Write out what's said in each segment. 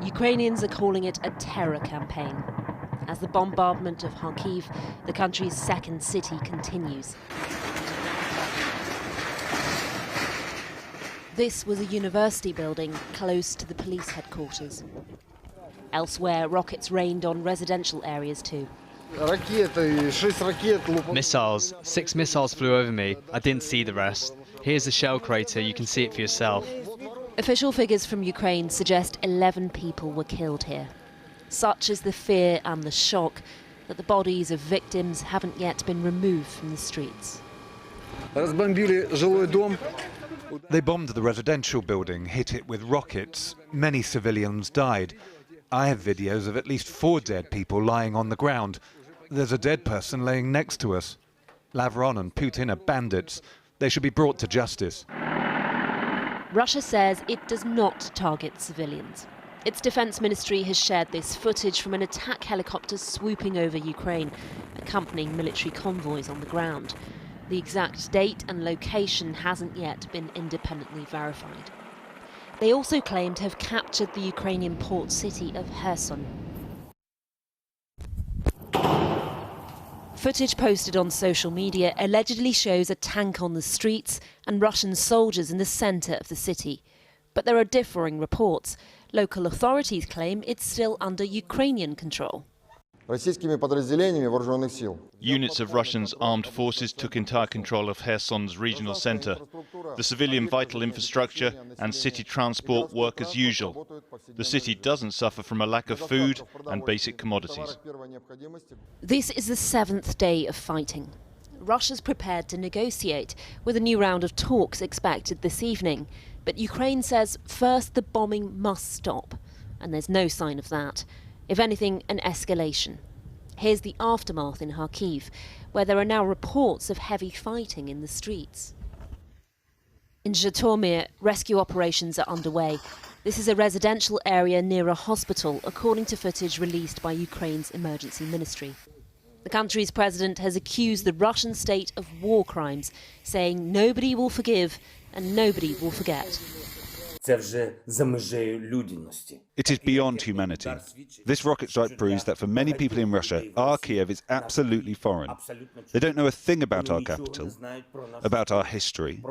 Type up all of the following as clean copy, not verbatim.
Ukrainians are calling it a terror campaign, as the bombardment of Kharkiv, the country's second city, continues. This was a university building close to the police headquarters. Elsewhere, rockets rained on residential areas too. Missiles. 6 missiles flew over me. I didn't see the rest. Here's the shell crater. You can see it for yourself. Official figures from Ukraine suggest 11 people were killed here. Such is the fear and the shock that the bodies of victims haven't yet been removed from the streets. They bombed the residential building, hit it with rockets. Many civilians died. I have videos of at least 4 dead people lying on the ground. There's a dead person laying next to us. Lavrov and Putin are bandits. They should be brought to justice. Russia says it does not target civilians. Its defense ministry has shared this footage from an attack helicopter swooping over Ukraine, accompanying military convoys on the ground. The exact date and location hasn't yet been independently verified. They also claim to have captured the Ukrainian port city of Kherson. Footage posted on social media allegedly shows a tank on the streets and Russian soldiers in the centre of the city. But there are differing reports. Local authorities claim it's still under Ukrainian control. Units of Russians armed forces took entire control of Kherson's regional centre. The civilian vital infrastructure and city transport work as usual. The city doesn't suffer from a lack of food and basic commodities. This is the 7th day of fighting. Russia's prepared to negotiate, with a new round of talks expected this evening. But Ukraine says first the bombing must stop, and there's no sign of that. If anything, an escalation. Here's the aftermath in Kharkiv, where there are now reports of heavy fighting in the streets. In Zhytomyr, rescue operations are underway. This is a residential area near a hospital, according to footage released by Ukraine's emergency ministry. The country's president has accused the Russian state of war crimes, saying nobody will forgive and nobody will forget. It is beyond humanity. This rocket strike proves that for many people in Russia, our Kiev is absolutely foreign. They don't know a thing about our capital, about our history,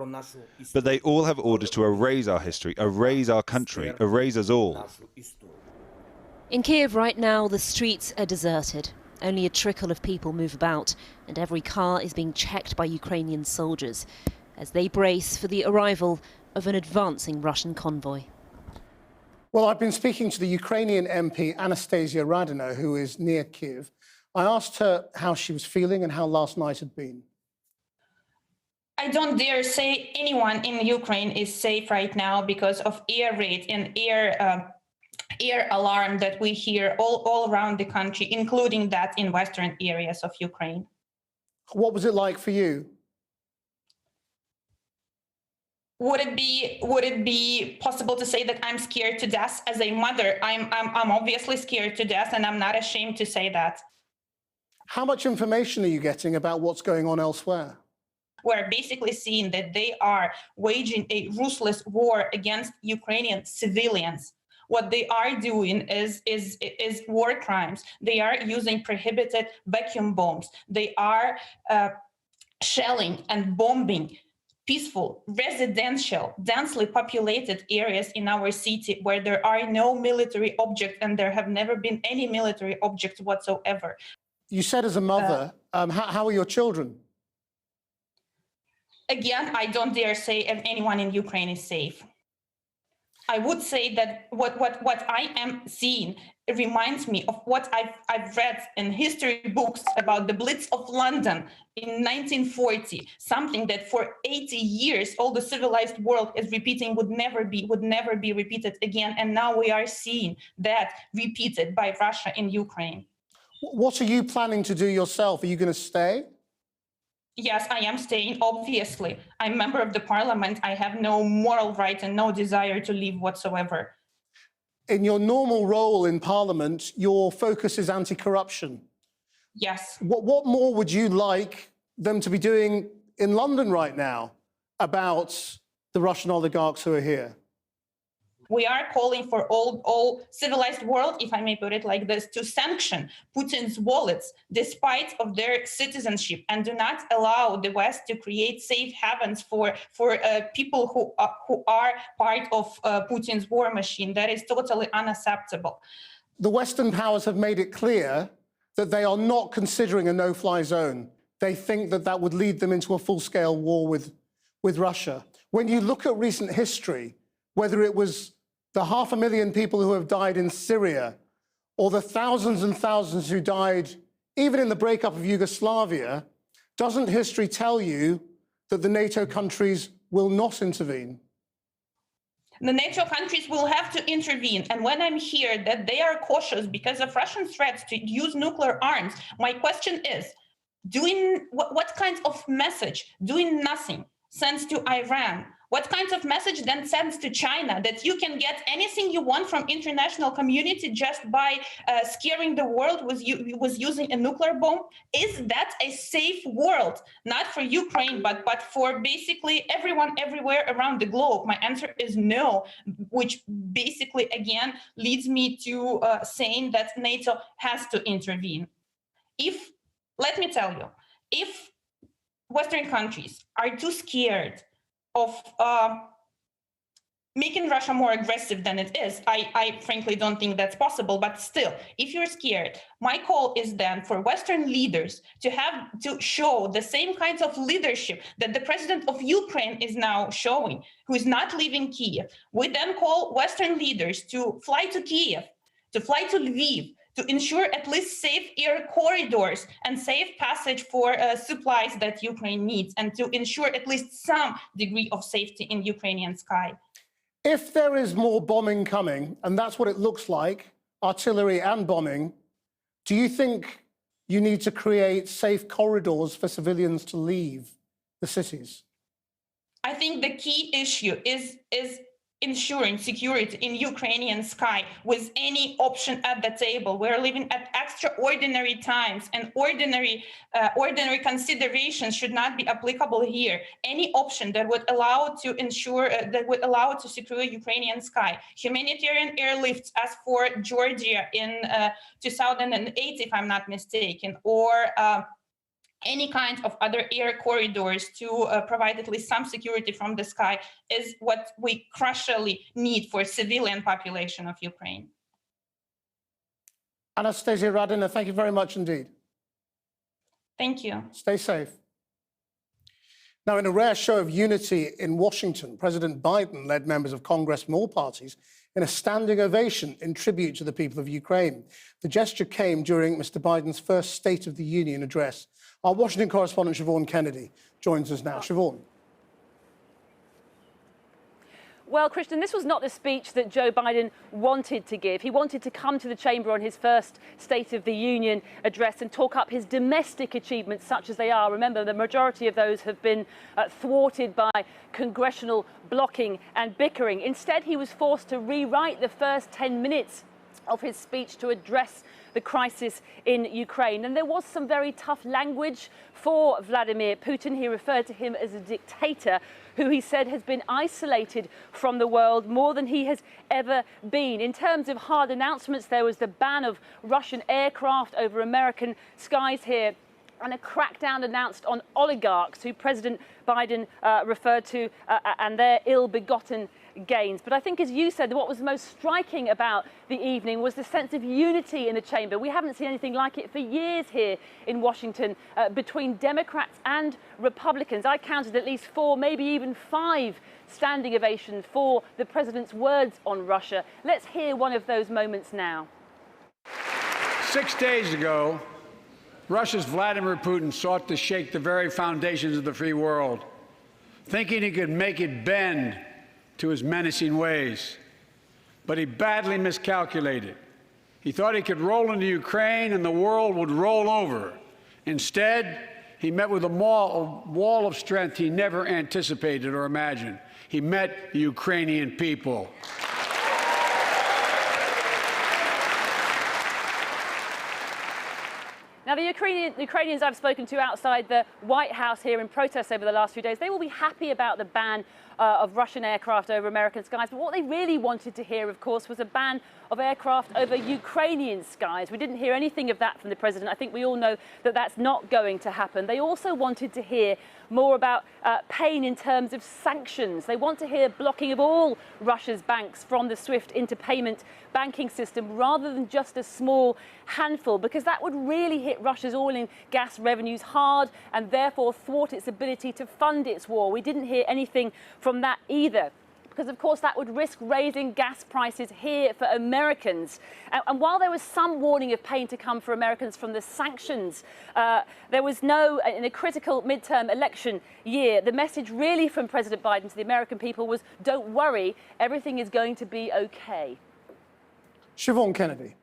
but they all have orders to erase our history, erase our country, erase us all. In Kiev right now, the streets are deserted. Only a trickle of people move about, and every car is being checked by Ukrainian soldiers as they brace for the arrival of an advancing Russian convoy. Well, I've been speaking to the Ukrainian MP Anastasia Radina, who is near Kiev. I asked her how she was feeling and how last night had been. I don't dare say anyone in Ukraine is safe right now because of air raid and air alarm that we hear all around the country, including that in western areas of Ukraine. What was it like for you? Would it be possible to say that I'm scared to death as a mother? I'm obviously scared to death, and I'm not ashamed to say that. How much information are you getting about what's going on elsewhere? We're basically seeing that they are waging a ruthless war against Ukrainian civilians. What they are doing is war crimes. They are using prohibited vacuum bombs. They are shelling and bombing peaceful, residential, densely populated areas in our city where there are no military objects and there have never been any military objects whatsoever. You said as a mother, how are your children? Again, I don't dare say if anyone in Ukraine is safe. I would say that what I am seeing reminds me of what I've read in history books about the Blitz of London in 1940, something that for 80 years all the civilized world is repeating would never be repeated again. And now we are seeing that repeated by Russia in Ukraine. What are you planning to do yourself? Are you going to stay? Yes, I am staying, obviously. I'm a member of the parliament. I have no moral right and no desire to leave whatsoever. In your normal role in parliament, your focus is anti-corruption. Yes. What more would you like them to be doing in London right now about the Russian oligarchs who are here? We are calling for all civilized world, if I may put it like this, to sanction Putin's wallets despite of their citizenship, and do not allow the West to create safe havens for people who are part of Putin's war machine. That is totally unacceptable. The Western powers have made it clear that they are not considering a no-fly zone. They think that that would lead them into a full-scale war with Russia. When you look at recent history, whether it was the 500,000 people who have died in Syria, or the thousands and thousands who died even in the breakup of Yugoslavia, doesn't history tell you that the NATO countries will not intervene? The NATO countries will have to intervene. And when I'm here that they are cautious because of Russian threats to use nuclear arms, my question is, what kind of message doing nothing sends to Iran? What kind of message then sends to China that you can get anything you want from international community just by scaring the world with using a nuclear bomb? Is that a safe world? Not for Ukraine, but for basically everyone everywhere around the globe? My answer is no, which basically, again, leads me to saying that NATO has to intervene. Let me tell you, if Western countries are too scared of making Russia more aggressive than it is, I frankly don't think that's possible. But still, if you're scared, my call is then for Western leaders to show the same kinds of leadership that the president of Ukraine is now showing, who is not leaving Kiev. We then call Western leaders to fly to Kiev, to fly to Lviv, to ensure at least safe air corridors and safe passage for supplies that Ukraine needs, and to ensure at least some degree of safety in Ukrainian sky. If there is more bombing coming, and that's what it looks like, artillery and bombing, do you think you need to create safe corridors for civilians to leave the cities? I think the key issue is ensuring security in Ukrainian sky with any option at the table. We're living at extraordinary times, and ordinary considerations should not be applicable here. Any option that would allow to secure Ukrainian sky, humanitarian airlifts as for Georgia in 2008, if I'm not mistaken, or any kind of other air corridors to provide at least some security from the sky is what we crucially need for civilian population of Ukraine. Anastasia Radina, thank you very much indeed. Thank you. Stay safe. Now, in a rare show of unity in Washington, President Biden led members of Congress from all parties in a standing ovation in tribute to the people of Ukraine. The gesture came during Mr. Biden's first State of the Union address. Our Washington correspondent, Siobhan Kennedy, joins us now. Siobhan. Well, Christian, this was not the speech that Joe Biden wanted to give. He wanted to come to the chamber on his first State of the Union address and talk up his domestic achievements, such as they are. Remember, the majority of those have been thwarted by congressional blocking and bickering. Instead, he was forced to rewrite the first 10 minutes of his speech to address the crisis in Ukraine. And there was some very tough language for Vladimir Putin. He referred to him as a dictator who he said has been isolated from the world more than he has ever been. In terms of hard announcements, there was the ban of Russian aircraft over American skies here, and a crackdown announced on oligarchs who President Biden referred to and their ill-begotten gains. But I think, as you said, what was most striking about the evening was the sense of unity in the chamber. We haven't seen anything like it for years here in Washington between Democrats and Republicans. I counted at least 4, maybe even 5 standing ovations for the president's words on Russia. Let's hear one of those moments now. 6 days ago, Russia's Vladimir Putin sought to shake the very foundations of the free world, thinking he could make it bend to his menacing ways. But he badly miscalculated. He thought he could roll into Ukraine and the world would roll over. Instead, he met with a wall of strength he never anticipated or imagined. He met the Ukrainian people. Now, the Ukrainians I've spoken to outside the White House here in protest over the last few days, they will be happy about the ban of Russian aircraft over American skies. But what they really wanted to hear, of course, was a ban of aircraft over Ukrainian skies. We didn't hear anything of that from the president. I think we all know that that's not going to happen. They also wanted to hear more about pain in terms of sanctions. They want to hear blocking of all Russia's banks from the SWIFT interpayment banking system rather than just a small handful, because that would really hit Russia's oil and gas revenues hard and therefore thwart its ability to fund its war. We didn't hear anything from that either, because of course that would risk raising gas prices here for Americans. And while there was some warning of pain to come for Americans from the sanctions, there was no, in a critical midterm election year, the message really from President Biden to the American people was, don't worry, everything is going to be okay. Siobhan Kennedy.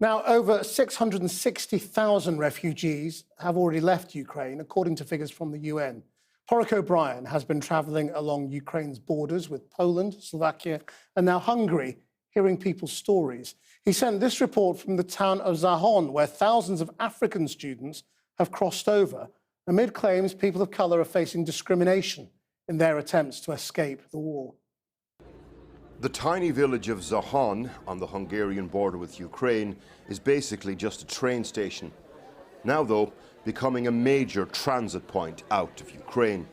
Now, over 660,000 refugees have already left Ukraine, according to figures from the UN. Porrick O'Brien has been travelling along Ukraine's borders with Poland, Slovakia, and now Hungary, hearing people's stories. He sent this report from the town of Zahon, where thousands of African students have crossed over, amid claims people of colour are facing discrimination in their attempts to escape the war. The tiny village of Zahon on the Hungarian border with Ukraine is basically just a train station. Now, though, becoming a major transit point out of Ukraine.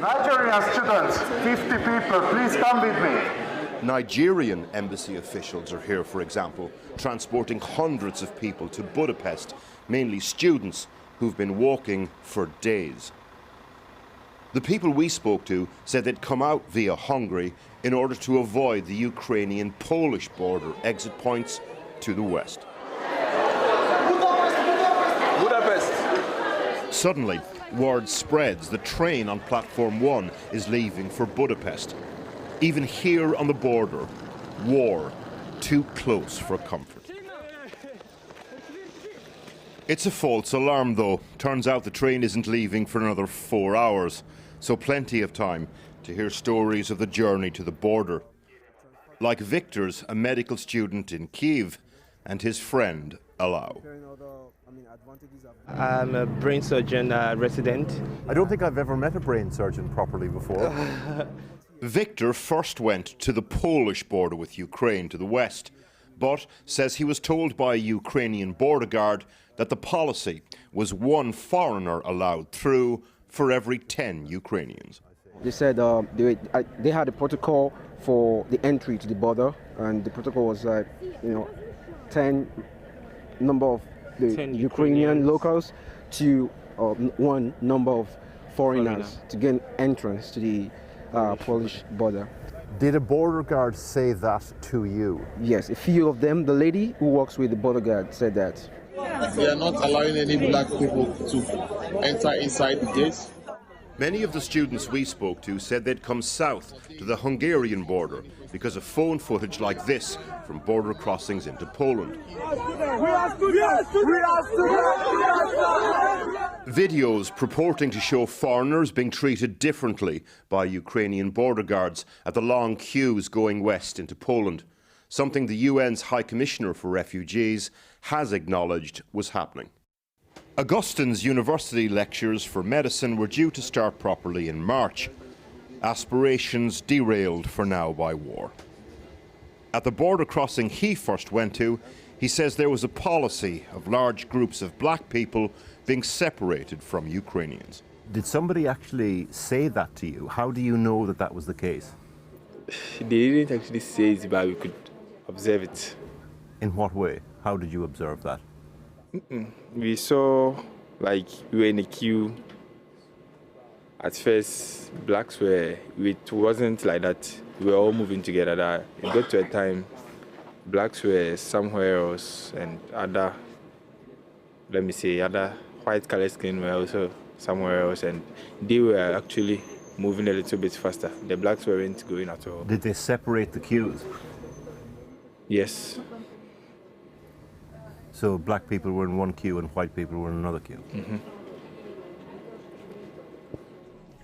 Nigerian students, 50 people, please come with me. Nigerian embassy officials are here, for example, transporting hundreds of people to Budapest, mainly students who've been walking for days. The people we spoke to said they'd come out via Hungary in order to avoid the Ukrainian-Polish border exit points to the west. Budapest. Suddenly, word spreads the train on platform 1 is leaving for Budapest. Even here on the border, war, too close for comfort. It's a false alarm, though. Turns out the train isn't leaving for another 4 hours, so plenty of time to hear stories of the journey to the border. Like Victor's, a medical student in Kyiv, and his friend, Alao. I'm a brain surgeon resident. I don't think I've ever met a brain surgeon properly before. Victor first went to the Polish border with Ukraine to the west, but says he was told by a Ukrainian border guard that the policy was one foreigner allowed through for every 10 Ukrainians. They said they had a protocol for the entry to the border, and the protocol was 10 number of the 10 Ukrainian locals to one number of foreigners to gain entrance to the Polish border. Did a border guard say that to you? Yes, a few of them. The lady who works with the border guard said that. We are not allowing any black people to enter inside the gates. Many of the students we spoke to said they'd come south to the Hungarian border because of phone footage like this from border crossings into Poland. Videos purporting to show foreigners being treated differently by Ukrainian border guards at the long queues going west into Poland, something the UN's High Commissioner for Refugees has acknowledged was happening. Augustine's university lectures for medicine were due to start properly in March. Aspirations derailed for now by war. At the border crossing he first went to, he says there was a policy of large groups of black people being separated from Ukrainians. Did somebody actually say that to you? How do you know that that was the case? They didn't actually say it, but we could observe it. In what way? How did you observe that? We saw, we were in a queue. At first, blacks it wasn't like that. We were all moving together. It got to a time, blacks were somewhere else, and other white color skin were also somewhere else, and they were actually moving a little bit faster. The blacks weren't going at all. Did they separate the queues? Yes. So black people were in one queue and white people were in another queue? Mm-hmm.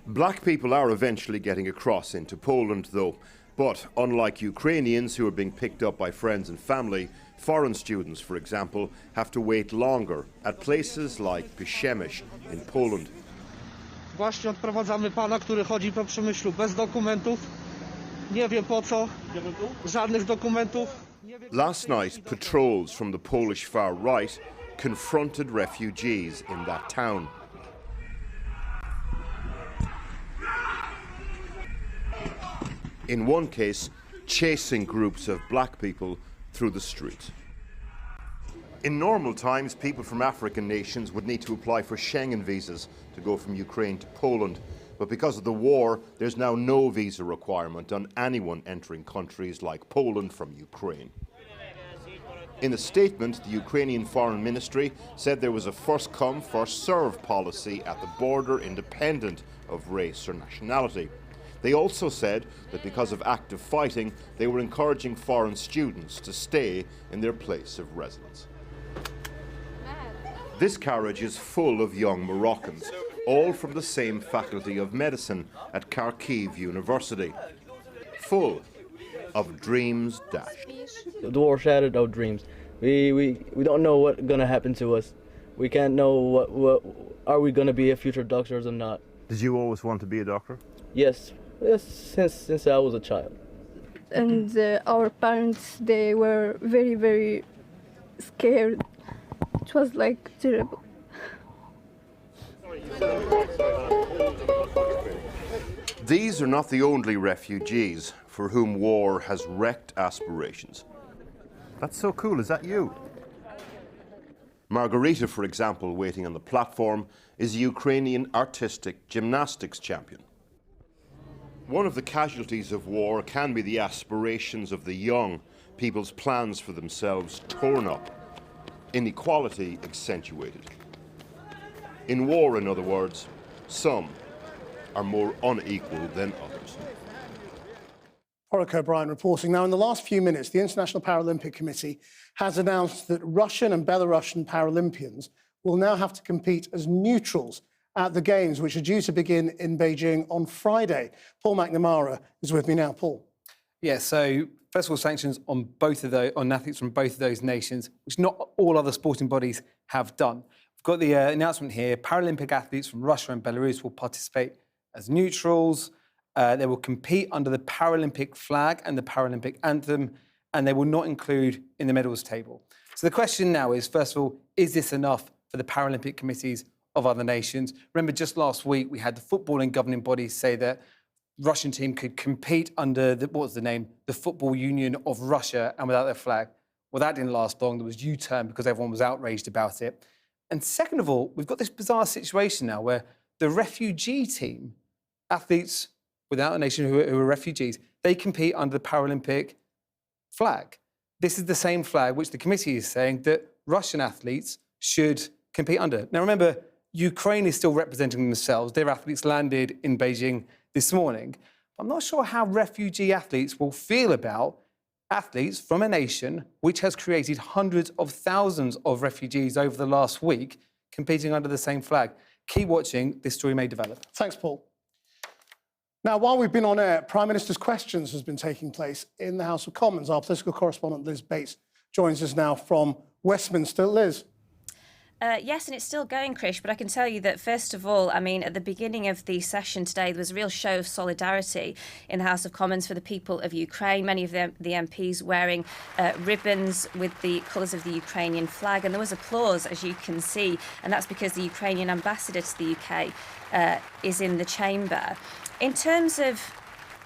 Black people are eventually getting across into Poland, though. But unlike Ukrainians who are being picked up by friends and family, foreign students, for example, have to wait longer at places like Przemyśl in Poland. Właśnie odprowadzamy pana, który chodzi po Przemyślu bez dokumentów. Nie wiem po co. Żadnych dokumentów. Last night, patrols from the Polish far right confronted refugees in that town. In one case, chasing groups of black people through the streets. In normal times, people from African nations would need to apply for Schengen visas to go from Ukraine to Poland. But because of the war, there's now no visa requirement on anyone entering countries like Poland from Ukraine. In a statement, the Ukrainian Foreign Ministry said there was a first-come, first-served policy at the border independent of race or nationality. They also said that because of active fighting, they were encouraging foreign students to stay in their place of residence. This carriage is full of young Moroccans, all from the same Faculty of Medicine at Kharkiv University. Full of dreams dashed. The war shattered our dreams. We don't know what's gonna happen to us. We can't know what are we gonna be a future doctors or not. Did you always want to be a doctor? Yes, since I was a child. And our parents, they were very, very scared. It was like terrible. These are not the only refugees for whom war has wrecked aspirations. That's so cool. Is that you? Margarita, for example, waiting on the platform, is a Ukrainian artistic gymnastics champion. One of the casualties of war can be the aspirations of the young, people's plans for themselves torn up, inequality accentuated. In war, in other words, some are more unequal than others. Warwick O'Brien reporting. Now, in the last few minutes, the International Paralympic Committee has announced that Russian and Belarusian Paralympians will now have to compete as neutrals at the Games, which are due to begin in Beijing on Friday. Paul Mcnamara is with me now. Paul. Yeah, so first of all, sanctions on on athletes from both of those nations, which not all other sporting bodies have done. We've got the announcement here. Paralympic athletes from Russia and Belarus will participate as neutrals. They will compete under the Paralympic flag and the Paralympic anthem, and they will not include in the medals table. So the question now is, first of all, is this enough for the Paralympic committees of other nations? Remember, just last week, we had the footballing governing bodies say that Russian team could compete under, the Football Union of Russia and without their flag. Well, that didn't last long. There was U-turn because everyone was outraged about it. And second of all, we've got this bizarre situation now where the refugee team, athletes without a nation who are refugees, they compete under the Paralympic flag. This is the same flag which the committee is saying that Russian athletes should compete under. Now, remember, Ukraine is still representing themselves. Their athletes landed in Beijing this morning. I'm not sure how refugee athletes will feel about athletes from a nation which has created hundreds of thousands of refugees over the last week competing under the same flag. Keep watching. This story may develop. Thanks, Paul. Now, while we've been on air, Prime Minister's Questions has been taking place in the House of Commons. Our political correspondent, Liz Bates, joins us now from Westminster. Liz. Yes, and it's still going, Krish, but I can tell you that, first of all, I mean, at the beginning of the session today, there was a real show of solidarity in the House of Commons for the people of Ukraine. Many of the MPs wearing ribbons with the colours of the Ukrainian flag, and there was applause, as you can see, and that's because the Ukrainian ambassador to the UK is in the chamber. In terms of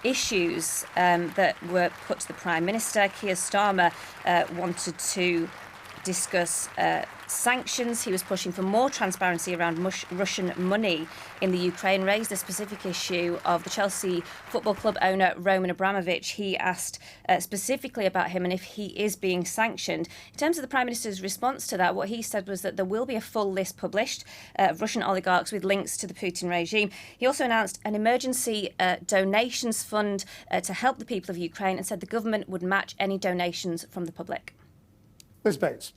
issues that were put to the Prime Minister, Keir Starmer wanted to discuss sanctions. He was pushing for more transparency around Russian money in the Ukraine, raised the specific issue of the Chelsea Football Club owner Roman Abramovich. He asked specifically about him and if he is being sanctioned. In terms of the Prime Minister's response to that, what he said was that there will be a full list published of Russian oligarchs with links to the Putin regime. He also announced an emergency donations fund to help the people of Ukraine and said the government would match any donations from the public. Liz Bates.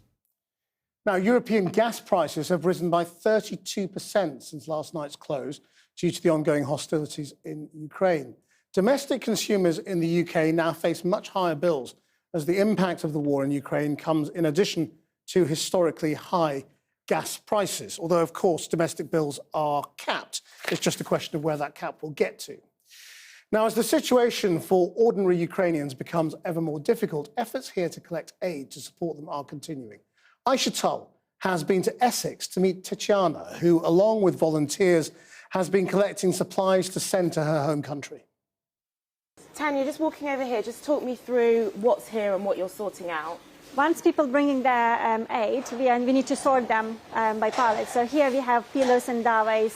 Now, European gas prices have risen by 32% since last night's close due to the ongoing hostilities in Ukraine. Domestic consumers in the UK now face much higher bills as the impact of the war in Ukraine comes in addition to historically high gas prices, although, of course, domestic bills are capped. It's just a question of where that cap will get to. Now, as the situation for ordinary Ukrainians becomes ever more difficult, efforts here to collect aid to support them are continuing. Aisha Tull has been to Essex to meet Tatiana, who, along with volunteers, has been collecting supplies to send to her home country. Tanya, just walking over here, just talk me through what's here and what you're sorting out. Once people bringing their aid, we need to sort them by pallets. So here we have pillows and duvets.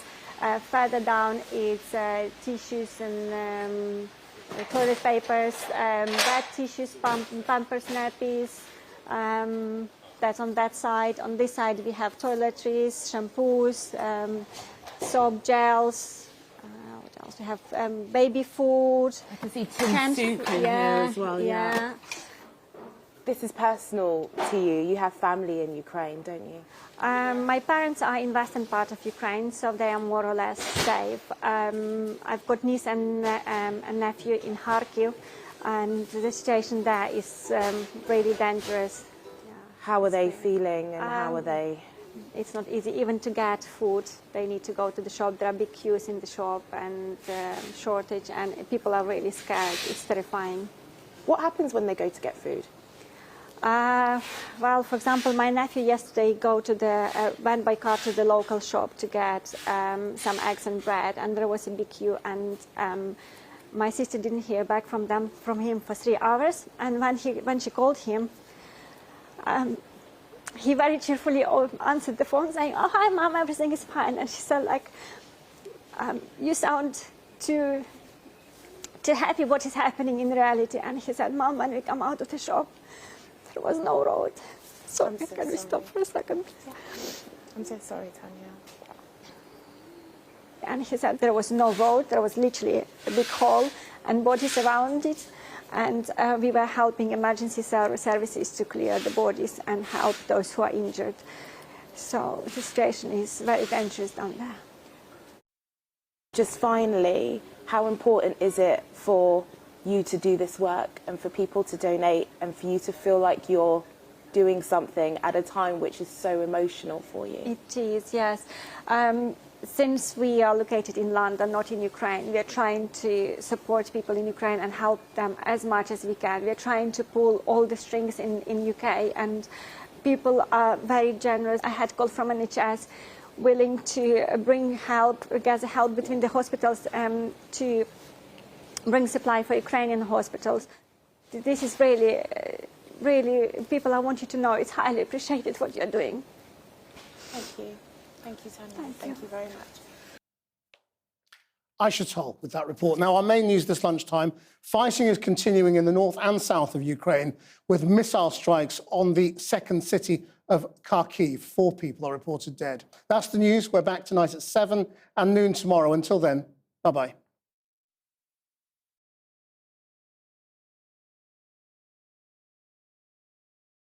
Further down is tissues and toilet papers, wet tissues, pampers, nappies. That's on that side. On this side we have toiletries, shampoos, soap gels. What else? We have baby food. I can see tin soup in here as well. Yeah. This is personal to you. You have family in Ukraine, don't you? My parents are in western part of Ukraine, so they are more or less safe. I've got niece and a nephew in Kharkiv, and the situation there is really dangerous. Yeah. How are they feeling and how are they? It's not easy even to get food. They need to go to the shop. There are big queues in the shop and shortage, and people are really scared. It's terrifying. What happens when they go to get food? Well, for example, my nephew yesterday went by car to the local shop to get some eggs and bread, and there was a big queue, and my sister didn't hear back from him for 3 hours. And when she called him, he very cheerfully answered the phone saying, "Oh, hi, Mom, everything is fine." And she said, like, "You sound too happy what is happening in reality." And he said, "Mom, when we come out of the shop, there was no road." So can we stop for a second? Yeah. I'm so sorry, Tanya. And he said there was no road. There was literally a big hole and bodies around it. And we were helping emergency services to clear the bodies and help those who are injured. So the situation is very dangerous down there. Just finally, how important is it for you to do this work and for people to donate and for you to feel like you're doing something at a time which is so emotional for you? It is, yes. Since we are located in London, not in Ukraine, we are trying to support people in Ukraine and help them as much as we can. We are trying to pull all the strings in UK, and people are very generous. I had call from NHS willing to bring help, gather help between the hospitals to bring supply for Ukrainian hospitals. This is really, people, I want you to know it's highly appreciated what you're doing. Thank you. Thank you, Tanya. Thank you very much. Aisha Tull with that report. Now, our main news this lunchtime, fighting is continuing in the north and south of Ukraine with missile strikes on the second city of Kharkiv. 4 people are reported dead. That's the news. We're back tonight at 7 and noon tomorrow. Until then, bye-bye.